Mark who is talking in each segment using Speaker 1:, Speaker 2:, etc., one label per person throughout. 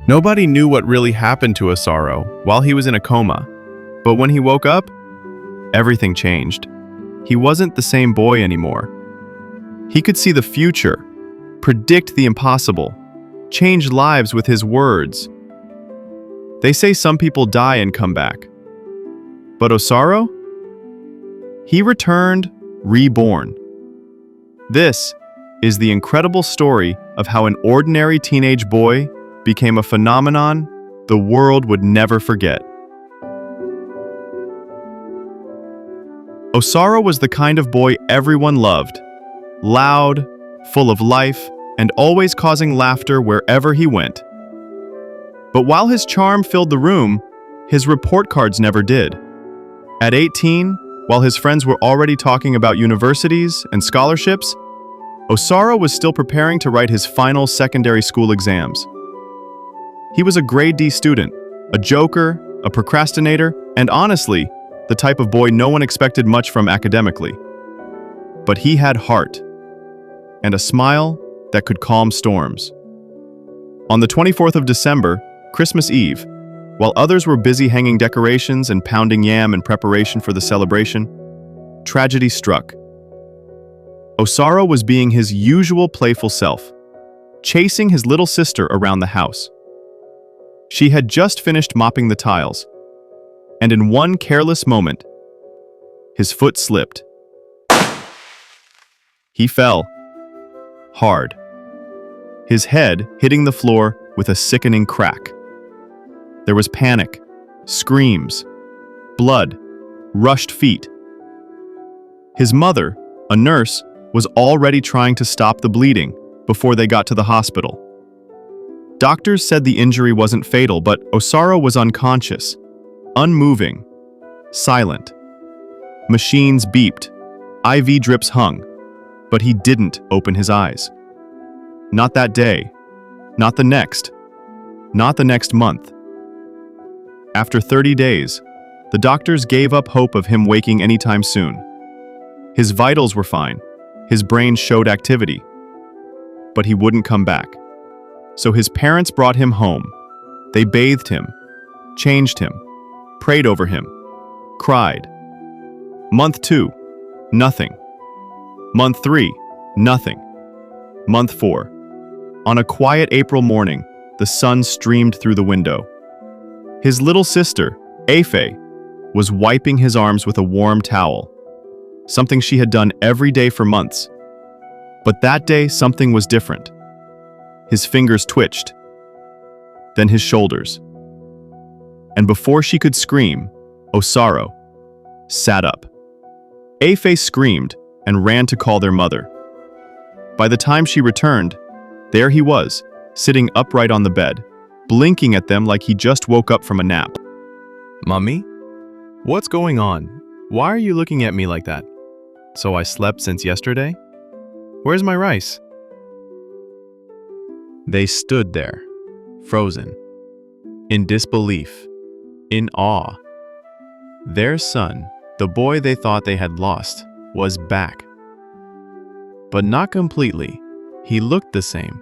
Speaker 1: Nobody knew what really happened to Osaro while he was in a coma, but when he woke up, everything changed. He wasn't the same boy anymore. He could see the future, predict the impossible, change lives with his words. They say some people die and come back. But Osaro? He returned reborn. This is the incredible story of how an ordinary teenage boy became a phenomenon the world would never forget. Osaro was the kind of boy everyone loved, loud, full of life, and always causing laughter wherever he went. But while his charm filled the room, his report cards never did. At 18, while his friends were already talking about universities and scholarships, Osaro was still preparing to write his final secondary school exams. He was a grade D student, a joker, a procrastinator, and honestly, the type of boy no one expected much from academically. But he had heart, and a smile that could calm storms. On the 24th of December, Christmas Eve, while others were busy hanging decorations and pounding yam in preparation for the celebration, tragedy struck. Osaro was being his usual playful self, chasing his little sister around the house. She had just finished mopping the tiles, and in one careless moment, his foot slipped. He fell, hard, his head hitting the floor with a sickening crack. There was panic, screams, blood, rushed feet. His mother, a nurse, was already trying to stop the bleeding before they got to the hospital. Doctors said the injury wasn't fatal, but Osaro was unconscious, unmoving, silent. Machines beeped, IV drips hung, but he didn't open his eyes. Not that day, not the next month. After 30 days, the doctors gave up hope of him waking anytime soon. His vitals were fine, his brain showed activity, but he wouldn't come back. So his parents brought him home. They bathed him, changed him, prayed over him, cried. Month 2, nothing. Month 3, nothing. Month 4. On a quiet April morning, the sun streamed through the window. His little sister, Afe, was wiping his arms with a warm towel, something she had done every day for months. But that day, something was different. His fingers twitched, then his shoulders. And before she could scream, Osaro sat up. Afe screamed and ran to call their mother. By the time she returned, there he was, sitting upright on the bed, blinking at them like he just woke up from a nap.
Speaker 2: Mummy? What's going on? Why are you looking at me like that? So I slept since yesterday? Where's my rice? They stood there, frozen, in disbelief, in awe. Their son, the boy they thought they had lost, was back. But not completely. He looked the same,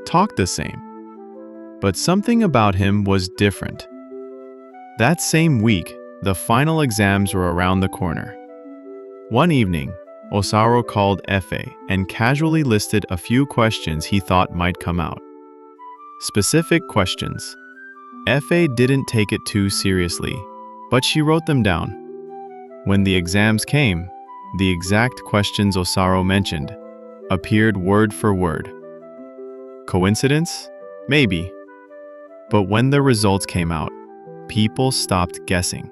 Speaker 2: talked the same. But something about him was different. That same week, the final exams were around the corner. One evening, Osaro called Efe and casually listed a few questions he thought might come out. Specific questions. Efe didn't take it too seriously, but she wrote them down. When the exams came, the exact questions Osaro mentioned appeared word for word. Coincidence? Maybe. But when the results came out, people stopped guessing.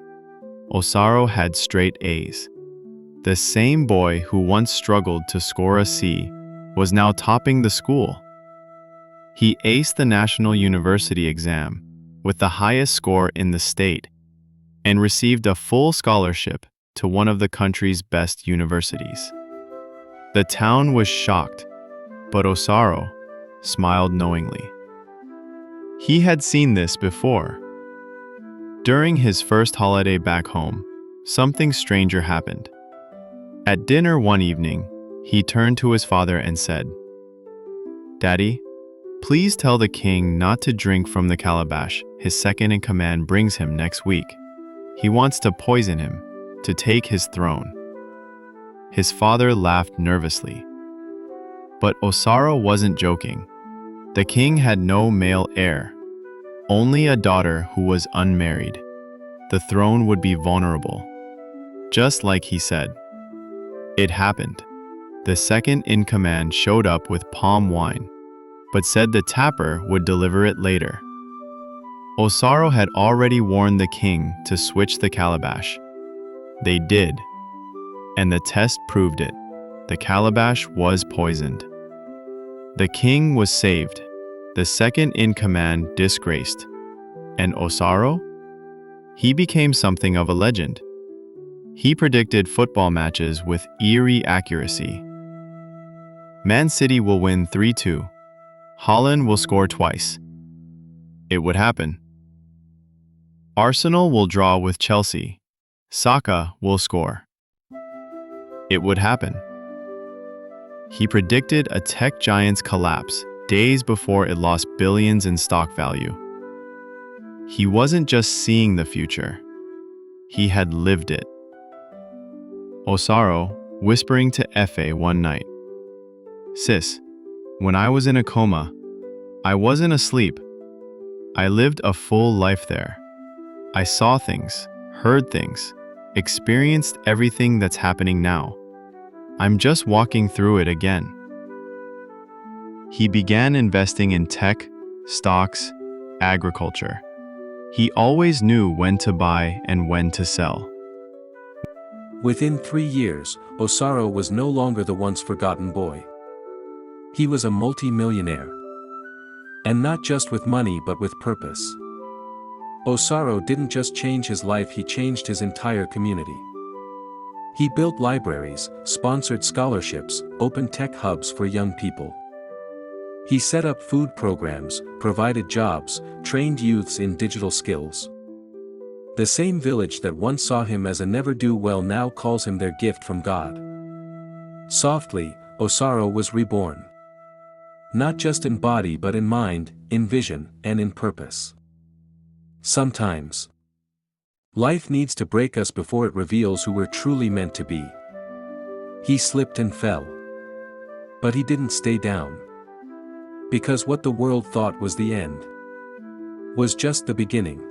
Speaker 2: Osaro had straight A's. The same boy who once struggled to score a C was now topping the school. He aced the National University exam with the highest score in the state and received a full scholarship to one of the country's best universities. The town was shocked, but Osaro smiled knowingly. He had seen this before. During his first holiday back home, something stranger happened. At dinner one evening, he turned to his father and said, "Daddy, Please tell the king not to drink from the calabash his second-in-command brings him next week. He wants to poison him, to take his throne." His father laughed nervously. But Osaro wasn't joking. The king had no male heir, only a daughter who was unmarried. The throne would be vulnerable, just like he said. It happened. The second-in-command showed up with palm wine, but said the tapper would deliver it later. Osaro had already warned the king to switch the calabash. They did, and the test proved it. The calabash was poisoned. The king was saved, the second-in-command disgraced, and Osaro? He became something of a legend. He predicted football matches with eerie accuracy. Man City will win 3-2. Holland will score twice. It would happen. Arsenal will draw with Chelsea. Saka will score. It would happen. He predicted a tech giant's collapse days before it lost billions in stock value. He wasn't just seeing the future. He had lived it. Osaro, whispering to Efe one night, "Sis, when I was in a coma, I wasn't asleep. I lived a full life there. I saw things, heard things, experienced everything that's happening now. I'm just walking through it again." He began investing in tech, stocks, agriculture. He always knew when to buy and when to sell.
Speaker 3: Within 3 years, Osaro was no longer the once forgotten boy. He was a multi-millionaire. And not just with money but with purpose. Osaro didn't just change his life, he changed his entire community. He built libraries, sponsored scholarships, opened tech hubs for young people. He set up food programs, provided jobs, trained youths in digital skills. The same village that once saw him as a never-do-well now calls him their gift from God. Softly, Osaro was reborn. Not just in body but in mind, in vision, and in purpose. Sometimes, life needs to break us before it reveals who we're truly meant to be. He slipped and fell. But he didn't stay down. Because what the world thought was the end was just the beginning.